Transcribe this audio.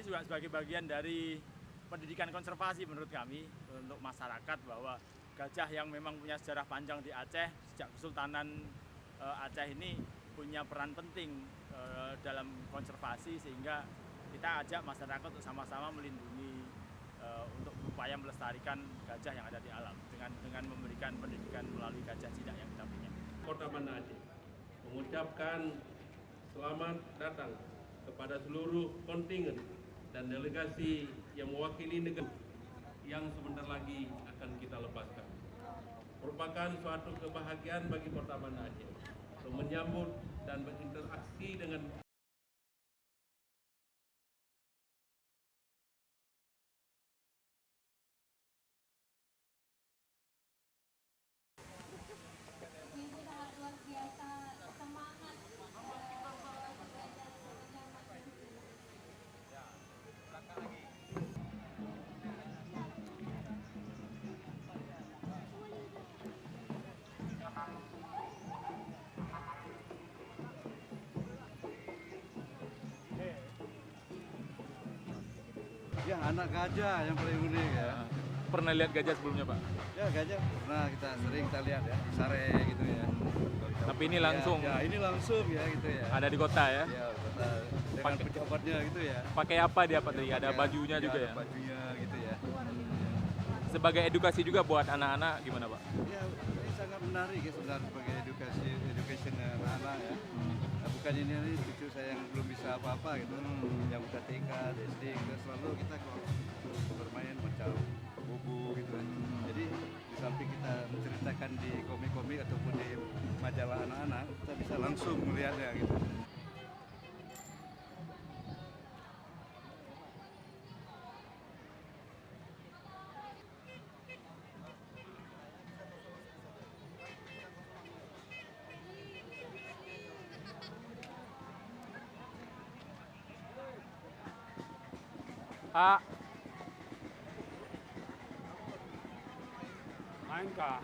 juga sebagai bagian dari pendidikan konservasi menurut kami untuk masyarakat, bahwa gajah yang memang punya sejarah panjang di Aceh sejak Kesultanan Aceh ini punya peran penting dalam konservasi, sehingga kita ajak masyarakat untuk sama-sama melindungi untuk berupaya melestarikan gajah yang ada di alam dengan memberikan pendidikan melalui gajah jinak yang kita punya. Kota Banda Aceh mengucapkan selamat datang kepada seluruh kontingen dan delegasi yang mewakili negara yang sebentar lagi akan kita lepaskan. Merupakan suatu kebahagiaan bagi Kota Banda Aceh untuk menyambut dan berinteraksi dengan ya anak gajah yang paling unik ya. Pernah lihat gajah sebelumnya, Pak? Ya gajah pernah sering kita lihat ya, sare gitu ya. Tapi ini langsung? Ya ini langsung ya gitu ya. Ada di kota ya? Ya kota dengan pejabatnya gitu ya. Pakai apa dia Pak tadi? Ada bajunya ya, juga ada ya? Bajunya gitu ya. Sebagai edukasi juga buat anak-anak gimana Pak? Ya ini sangat menarik ya sebenarnya sebagai education anak-anak ya. Nah, bukan ini cucu saya yang belum bisa apa-apa gitu. Yang udah TK, SD gitu, selalu kita kalau bermain macam bubu gitu kan. Jadi di samping kita menceritakan di komik-komik ataupun di majalah anak-anak, kita bisa langsung melihatnya gitu. Pak, main kah?